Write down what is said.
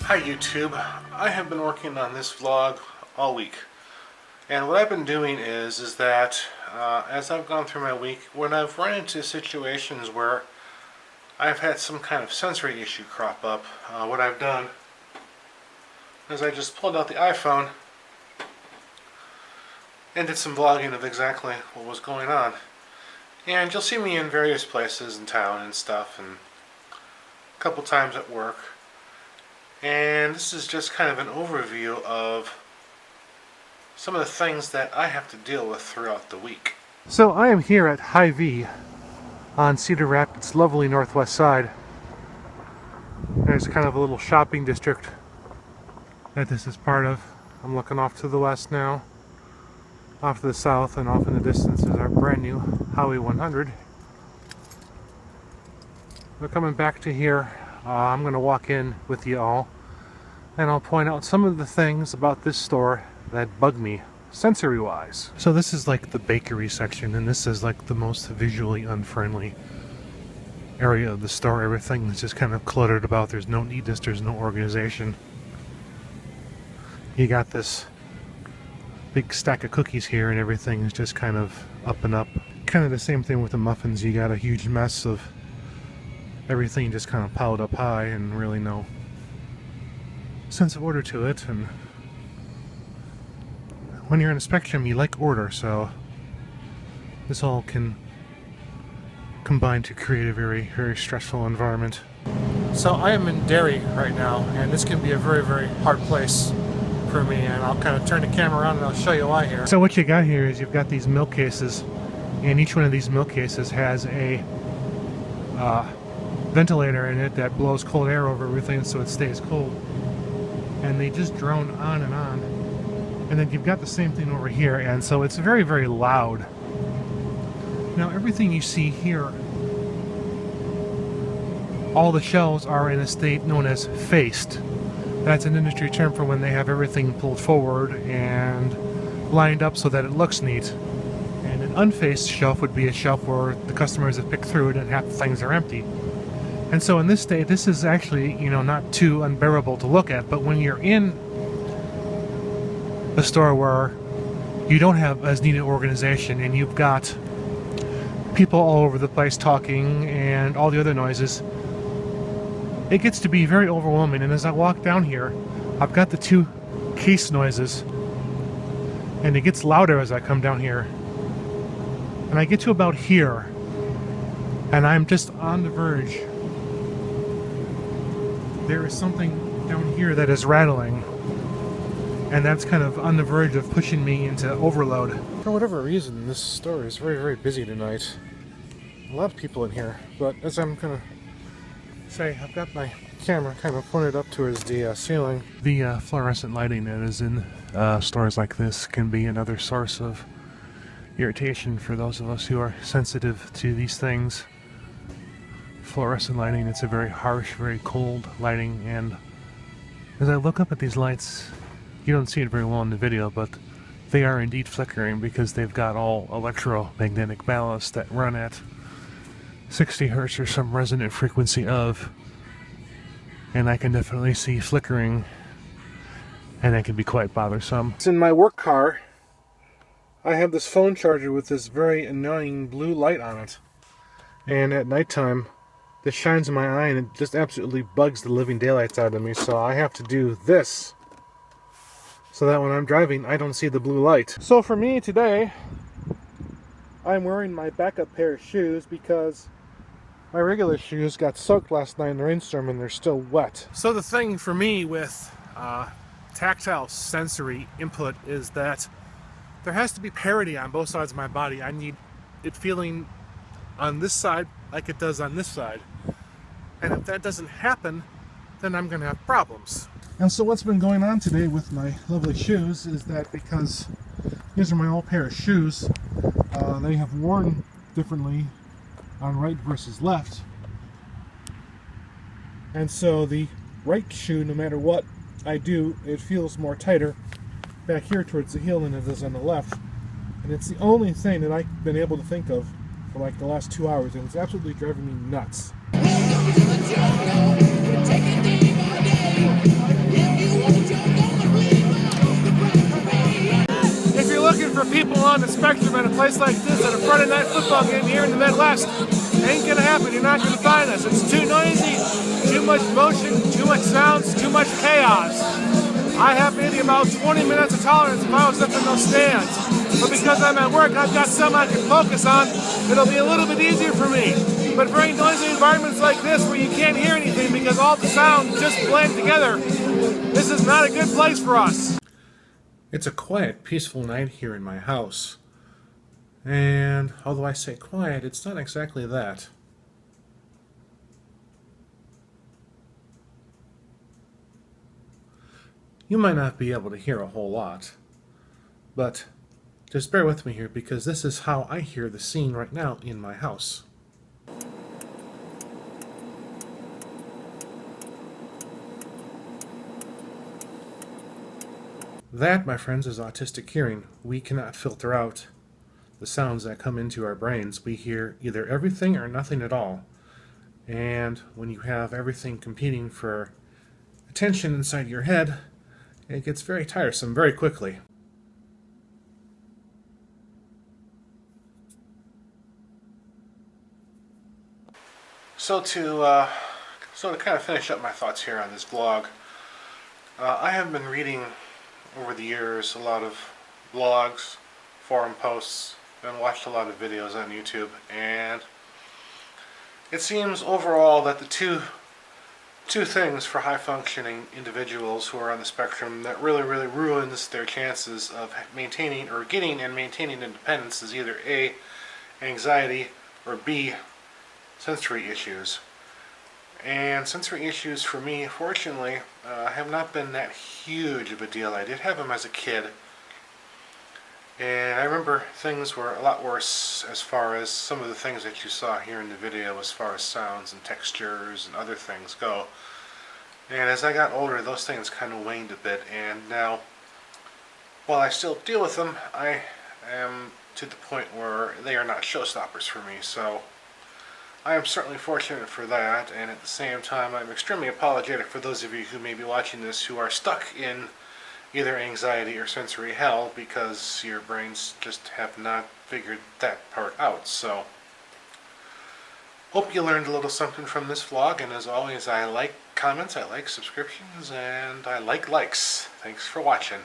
Hi YouTube, I have been working on this vlog all week, and what I've been doing is that as I've gone through my week, when I've run into situations where I've had some kind of sensory issue crop up, what I've done is I just pulled out the iPhone and did some vlogging of exactly what was going on. And you'll see me in various places in town and stuff, and a couple times at work. And this is just kind of an overview of some of the things that I have to deal with throughout the week. So I am here at Hy-Vee on Cedar Rapids' lovely northwest side. There's kind of a little shopping district that this is part of. I'm looking off to the west now. Off to the south and off in the distance is our brand new Highway 100. We're coming back to here. I'm going to walk in with you all and I'll point out some of the things about this store that bug me sensory wise. So this is like the bakery section, and this is like the most visually unfriendly area of the store. Everything is just kind of cluttered about. There's no neatness, there's no organization. You got this big stack of cookies here and everything is just kind of up and up. Kind of the same thing with the muffins. You got a huge mess of everything just kind of piled up high and really no sense of order to it. And when you're in a spectrum, you like order, so this all can combine to create a very, very stressful environment. So I am in Derry right now, and this can be a very, very hard place for me, and I'll kind of turn the camera around and I'll show you why here. So what you got here is you've got these milk cases, and each one of these milk cases has a ventilator in it that blows cold air over everything so it stays cold, and they just drone on and on. And then you've got the same thing over here, and so it's very, very loud. Now everything you see here, all the shelves are in a state known as faced. That's an industry term for when they have everything pulled forward and lined up so that it looks neat. And an unfaced shelf would be a shelf where the customers have picked through it and half the things are empty. And so in this state, this is actually, you know, not too unbearable to look at, but when you're in a store where you don't have as neat an organization and you've got people all over the place talking and all the other noises, it gets to be very overwhelming. And as I walk down here, I've got the two case noises, and it gets louder as I come down here. And I get to about here, and I'm just on the verge. There is something down here that is rattling, and that's kind of on the verge of pushing me into overload. For whatever reason, this store is very, very busy tonight. A lot of people in here, but as I'm gonna say, I've got my camera kind of pointed up towards the ceiling. The fluorescent lighting that is in stores like this can be another source of irritation for those of us who are sensitive to these things. Fluorescent lighting, it's a very harsh, very cold lighting, and as I look up at these lights, you don't see it very well in the video, but they are indeed flickering because they've got all electromagnetic ballasts that run at 60 hertz or some resonant frequency of, and I can definitely see flickering, and that can be quite bothersome. It's in my work car. I have this phone charger with this very annoying blue light on it, and at nighttime this shines in my eye and it just absolutely bugs the living daylights out of me, so I have to do this so that when I'm driving I don't see the blue light. So for me today, I'm wearing my backup pair of shoes because my regular shoes got soaked last night in the rainstorm and they're still wet. So the thing for me with tactile sensory input is that there has to be parity on both sides of my body. I need it feeling on this side like it does on this side. And if that doesn't happen, then I'm going to have problems. And so what's been going on today with my lovely shoes is that because these are my old pair of shoes, they have worn differently on right versus left. And so the right shoe, no matter what I do, it feels more tighter back here towards the heel than it does on the left. And it's the only thing that I've been able to think of for like the last 2 hours, and it's absolutely driving me nuts. for people on the spectrum at a place like this at a Friday night football game here in the Midwest. Ain't gonna happen. You're not gonna find us. It's too noisy, too much motion, too much sounds, too much chaos. I have maybe about 20 minutes of tolerance if I was up in those stands. But because I'm at work, I've got something I can focus on. It'll be a little bit easier for me. But very noisy environments like this where you can't hear anything because all the sounds just blend together, this is not a good place for us. It's a quiet, peaceful night here in my house. And although I say quiet, it's not exactly that. You might not be able to hear a whole lot, but just bear with me here because this is how I hear the scene right now in my house. That, my friends, is autistic hearing. We cannot filter out the sounds that come into our brains. We hear either everything or nothing at all. And when you have everything competing for attention inside your head, it gets very tiresome very quickly. So to kind of finish up my thoughts here on this vlog, I have been reading over the years a lot of blogs, forum posts, and watched a lot of videos on YouTube, and it seems overall that the two things for high-functioning individuals who are on the spectrum that really ruins their chances of maintaining or getting and maintaining independence is either A, anxiety, or B, sensory issues. And sensory issues for me, fortunately, have not been that huge of a deal. I did have them as a kid, and I remember things were a lot worse as far as some of the things that you saw here in the video as far as sounds and textures and other things go. And as I got older, those things kind of waned a bit, and now, while I still deal with them, I am to the point where they are not showstoppers for me. So I am certainly fortunate for that, and at the same time I'm extremely apologetic for those of you who may be watching this who are stuck in either anxiety or sensory hell because your brains just have not figured that part out. So hope you learned a little something from this vlog, and as always, I like comments, I like subscriptions, and I like likes. Thanks for watching.